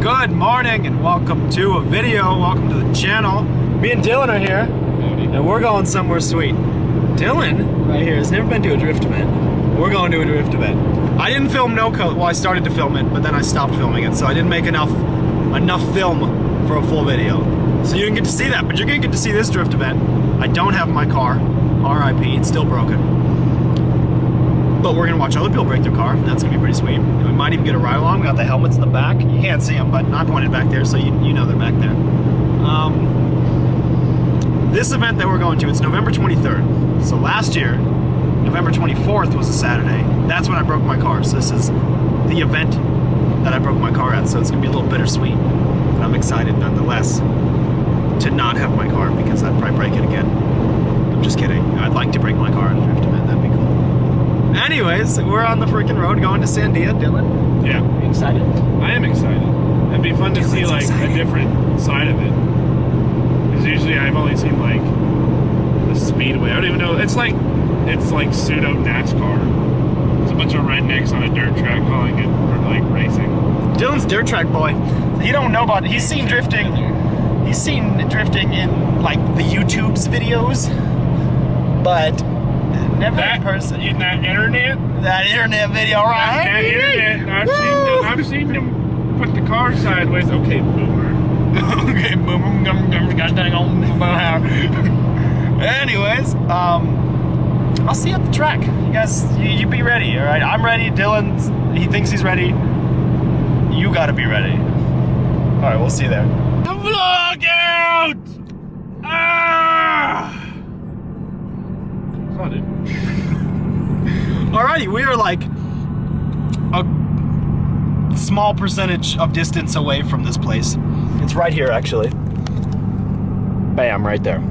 Good morning and welcome to a video. Welcome to the channel. Me and Dylan are here, and we're going somewhere sweet. Dylan, right here, has never been to a drift event. We're going to a drift event. I didn't film no coat. Well, I started to film it, but then I stopped filming it, so I didn't make enough film for a full video. So you didn't get to see that, but you're gonna get to see this drift event. I don't have my car. R.I.P. It's still broken. But we're gonna watch other people break their car. That's gonna be pretty sweet. We might even get a ride along. We got the helmets in the back. You can't see them, but I pointed back there, so you know they're back there. This event that we're going to, it's November 23rd. So last year, November 24th was a Saturday. That's when I broke my car. So this is the event that I broke my car at. So it's gonna be a little bittersweet. But I'm excited nonetheless to not have my car because I'd probably break it again. I'm just kidding. I'd like to break my car at a drift event. That'd be cool. Anyways, we're on the freaking road going to Sandia. Dylan? Yeah. Are you excited? I am excited. It'd be fun to see like a different side of it. Because usually I've only seen like the Speedway. I don't even know. It's like pseudo NASCAR. It's a bunch of rednecks on a dirt track calling it like racing. Dylan's dirt track boy. He don't know about it. He's seen drifting. He's seen drifting in like the YouTube's videos, but never in person. In that internet? That internet video, right? That internet. I've seen them put the car sideways. Okay, boomer. Okay, boomer. God dang on. Anyways, I'll see you at the track. You guys, you be ready, all right? I'm ready. Dylan, he thinks he's ready. You gotta be ready. All right, we'll see you there. The vlog out! Ah! Got it. Alrighty, we are like a small percentage of distance away from this place. It's right here, actually. Bam, right there.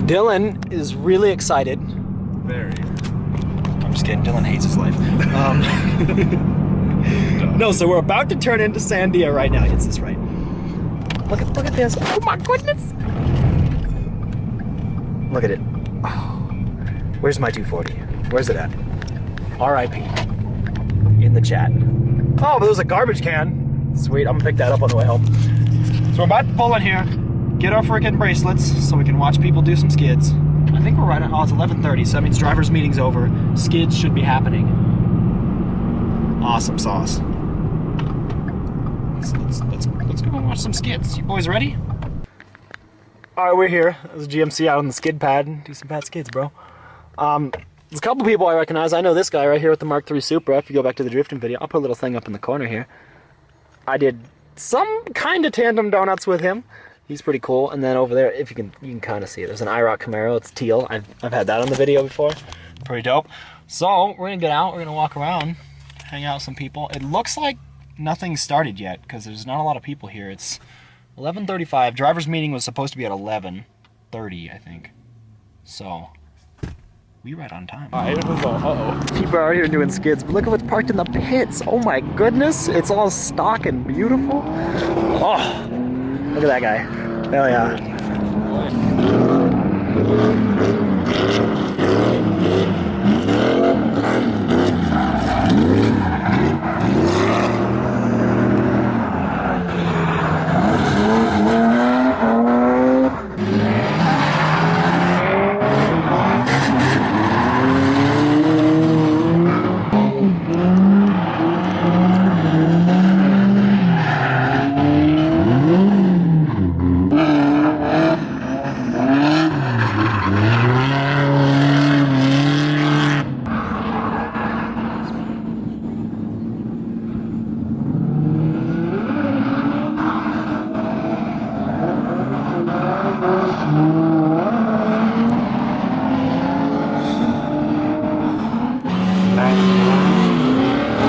Dylan is really excited. Very. I'm just kidding, Dylan hates his life. No, so we're about to turn into Sandia right now. It's this right. Look at this. Oh my goodness. Look at it. Oh. Where's my 240? Where's it at? R.I.P. in the chat. Oh, but there's a garbage can. Sweet, I'm gonna pick that up on the way home. So we're about to pull in here, get our freaking bracelets so we can watch people do some skids. I think we're right on, oh, it's 11:30, so that means driver's meeting's over. Skids should be happening. Awesome sauce. Let's go and watch some skids. You boys ready? All right, we're here. There's a GMC out on the skid pad. Do some bad skids, bro. There's a couple people I recognize. I know this guy right here with the Mark III Supra. If you go back to the drifting video, I'll put a little thing up in the corner here. I did some kind of tandem donuts with him. He's pretty cool. And then over there, if you can kind of see it. There's an IROC Camaro. It's teal. I've had that on the video before. Pretty dope. So we're gonna get out. We're gonna walk around, hang out with some people. It looks like nothing started yet because there's not a lot of people here. It's 11:35. Driver's meeting was supposed to be at 11:30, I think. So we right on time. Uh-oh. People are out here doing skids, but look at what's parked in the pits. Oh my goodness, it's all stock and beautiful. Oh, look at that guy. Hell yeah.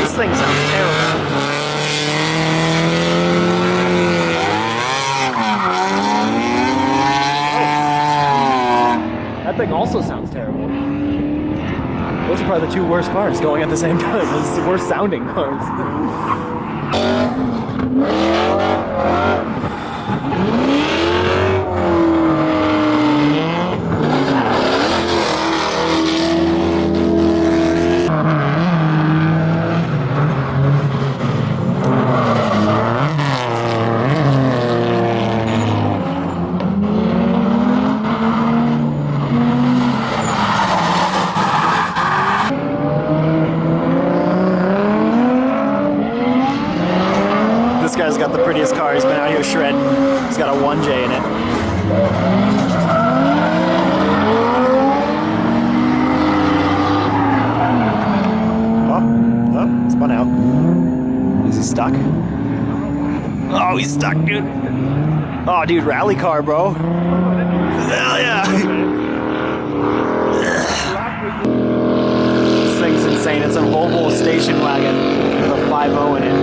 This thing sounds terrible. That thing also sounds terrible. Those are probably the two worst cars going at the same time. Those are the worst sounding cars. this guy's got the prettiest car. He's been out here shredding. He's got a 1J in it. Oh, spun out. Is he stuck? Oh, he's stuck, dude. Oh, dude, rally car, bro. Hell yeah. This thing's insane. It's a Volvo station wagon with a 5.0 in it.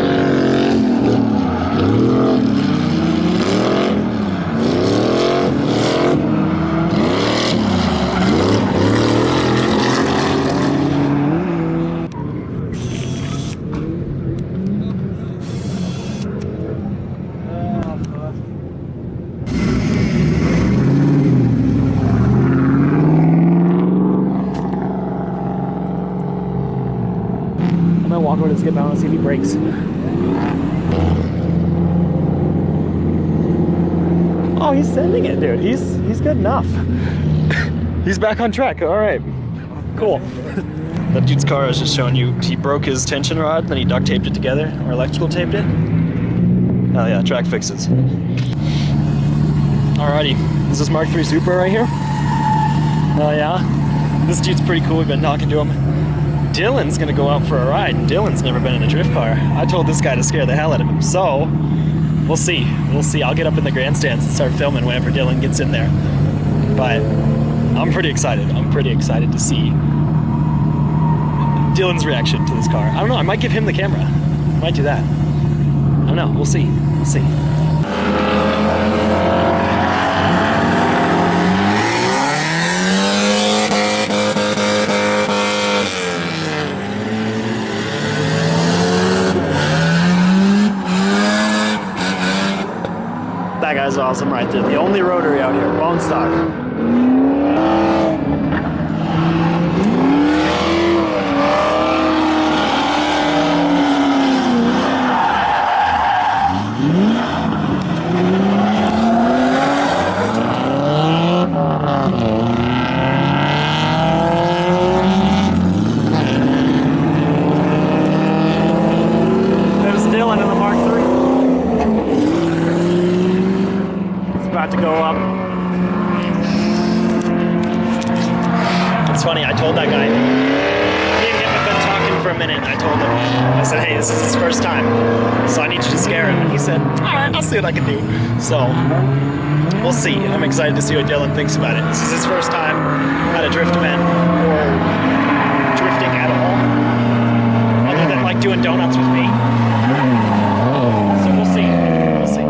I'm gonna walk over to Skip out and see if he brakes. Oh, he's sending it, dude. He's good enough. He's back on track. All right, cool. That dude's car is just showing you he broke his tension rod, then he duct taped it together, or electrical taped it. Oh yeah, track fixes. Alrighty, this is Mark III Super right here. Oh yeah, this dude's pretty cool. We've been talking to him. Dylan's gonna go out for a ride, and Dylan's never been in a drift car. I told this guy to scare the hell out of him, so we'll see. We'll see. I'll get up in the grandstands and start filming whenever Dylan gets in there. But I'm pretty excited. I'm pretty excited to see Dylan's reaction to this car. I don't know. I might give him the camera. I might do that. I don't know. We'll see. We'll see. That guy's awesome right there. The only rotary out here, bone stock. There's Dylan in the Mark III. About to go up. It's funny, I told that guy, me and him have been talking for a minute, and I told him, I said, hey, this is his first time, so I need you to scare him, and he said, alright, I'll see what I can do. So, we'll see. I'm excited to see what Dylan thinks about it. This is his first time at a drift event, or drifting at all, other than like doing donuts with me. So we'll see. We'll see.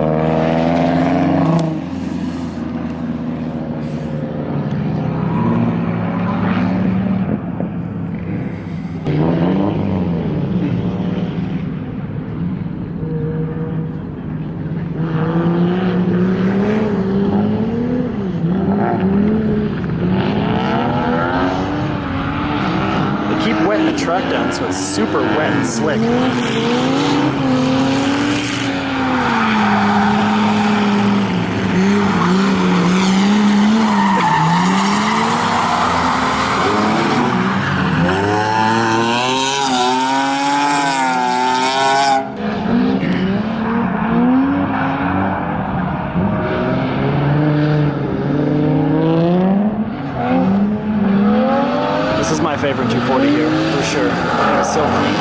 Keep wetting the track down so it's super wet and slick. This is my favorite 240 here, for sure. It's so clean.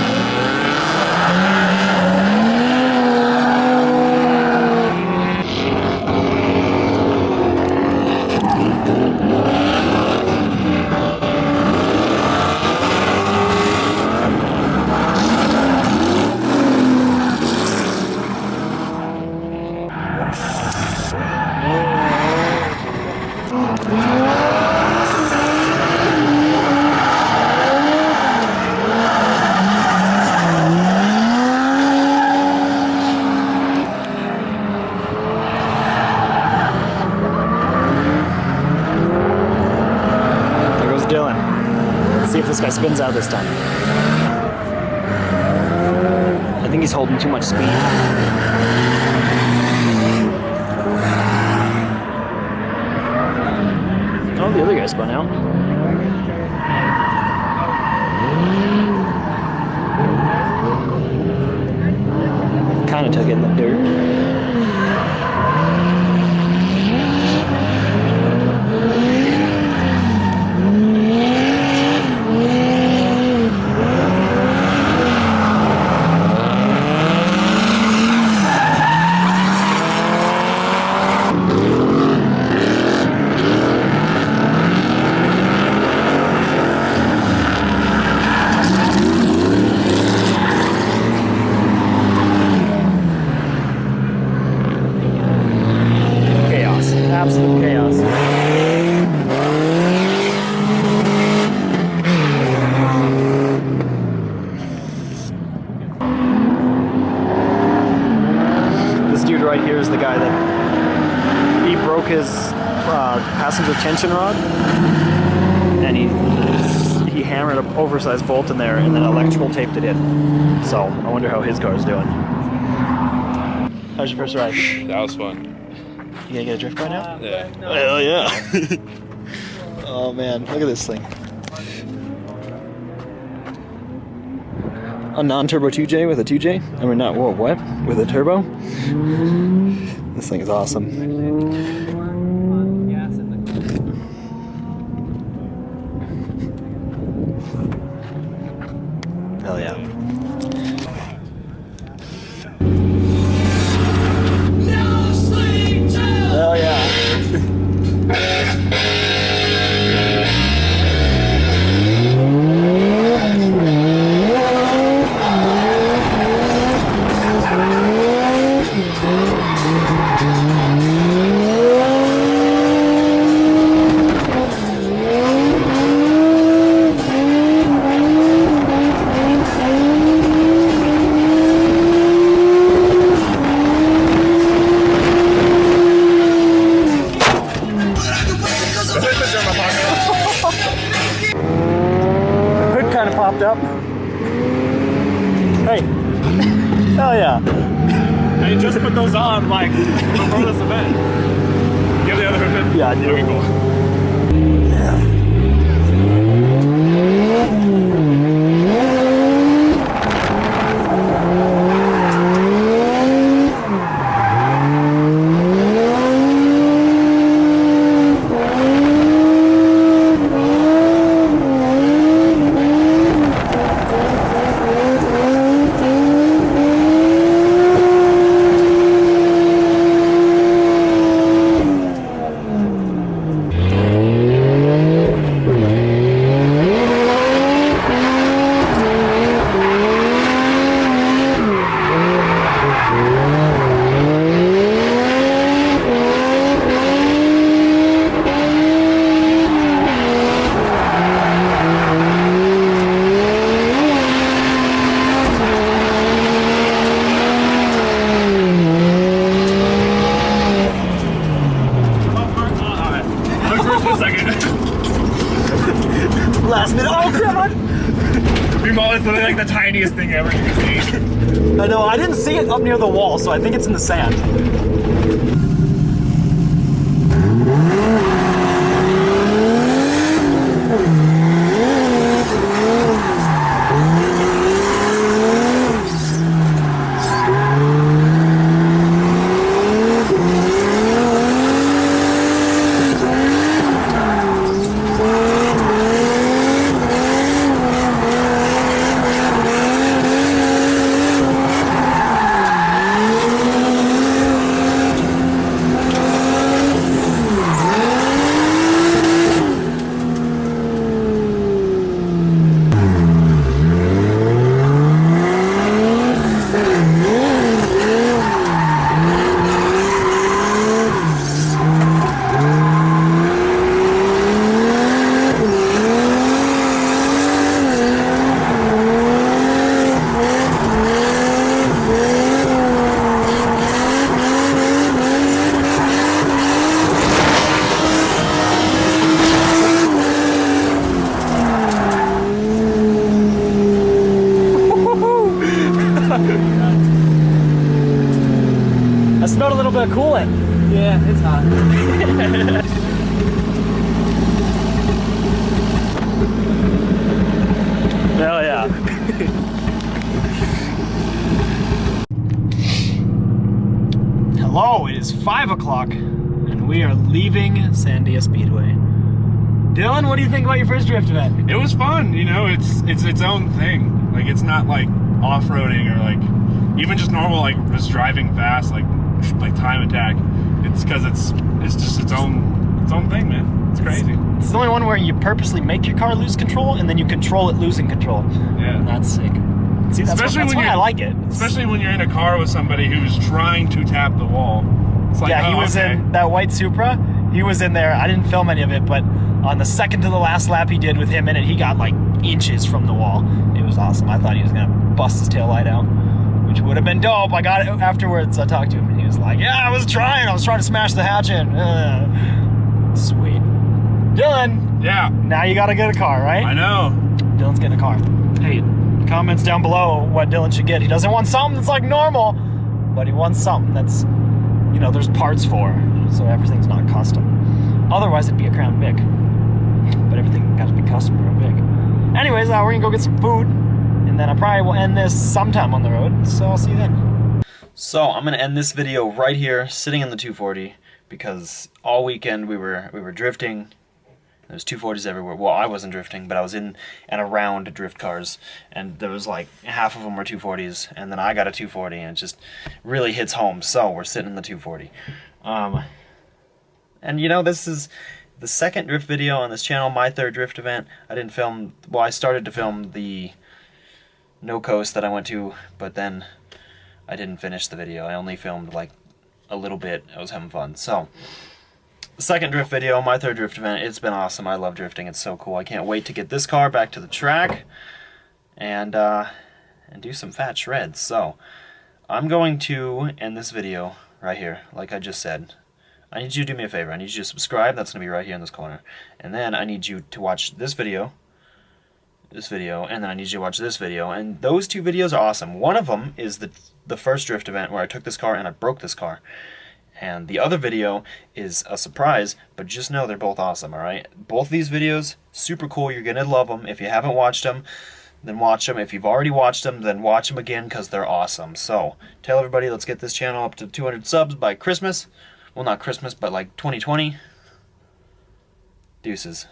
Dylan. Let's see if this guy spins out this time. I think he's holding too much speed. Oh, the other guy spun out. kind of took it in the dirt. Absolute chaos. This dude right here is the guy that he broke his passenger tension rod, and he hammered an oversized bolt in there, and then electrical taped it in. So I wonder how his car's doing. How's your first ride? That was fun. You gonna get a drift car now? Yeah. Hell yeah. Oh man, look at this thing. A non-turbo 2J with a 2J? I mean, not, whoa, what? With a turbo? This thing is awesome. Hell yeah. Hell yeah. Hood kind of popped up. Hey. Hell yeah. I just put those on like before this event. You have the other hood? Yeah, I do. Okay, cool. Last minute. Oh, come on! Meanwhile, it's literally like the tiniest thing ever you can see. I know, I didn't see it up near the wall, so I think it's in the sand. I smelled a little bit of coolant. Yeah, it's hot. Hell yeah. Hello, it is 5 o'clock, and we are leaving Sandia Speedway. Dylan, what do you think about your first drift event? It was fun, you know, it's its own thing. Like, it's not like off-roading or like even just normal, like just driving fast, like time attack. It's because it's just its own thing, man. It's crazy. It's the only one where you purposely make your car lose control and then you control it losing control. Yeah. And that's sick. See, that's why I like it. Especially when you're in a car with somebody who's trying to tap the wall. It's like, yeah, he was in that white Supra. He was in there. I didn't film any of it, but on the second to the last lap he did with him in it, he got like inches from the wall. It was awesome. I thought he was gonna bust his taillight out, which would have been dope. I got it afterwards. I talked to him and he was like, yeah, I was trying to smash the hatch in. Sweet. Dylan. Yeah. Now you gotta get a car, right? I know. Dylan's getting a car. Hey, comments down below what Dylan should get. He doesn't want something that's like normal, but he wants something that's, you know, there's parts for, so everything's not custom. Otherwise it'd be a Crown Vic. But everything got to be custom for a Vic. Anyways, we're gonna go get some food, and then I probably will end this sometime on the road, so I'll see you then. So I'm gonna end this video right here, sitting in the 240, because all weekend we were drifting. There's 240s everywhere. Well, I wasn't drifting, but I was in and around drift cars, and there was like half of them were 240s, and then I got a 240, and it just really hits home. So we're sitting in the 240. And you know, this is the second drift video on this channel, my third drift event. I didn't film, well, I started to film the no coast that I went to, but then I didn't finish the video. I only filmed like a little bit. I was having fun. So the second drift video, my third drift event, it's been awesome. I love drifting. It's so cool. I can't wait to get this car back to the track and do some fat shreds. So I'm going to end this video right here, like I just said. I need you to do me a favor. I need you to subscribe. That's going to be right here in this corner. And then I need you to watch this video, and then I need you to watch this video. And those two videos are awesome. One of them is the first drift event where I took this car and I broke this car. And the other video is a surprise, but just know they're both awesome, alright? Both of these videos, super cool. You're going to love them. If you haven't watched them, then watch them. If you've already watched them, then watch them again because they're awesome. So, tell everybody, let's get this channel up to 200 subs by Christmas. Well, not Christmas, but like 2020. Deuces.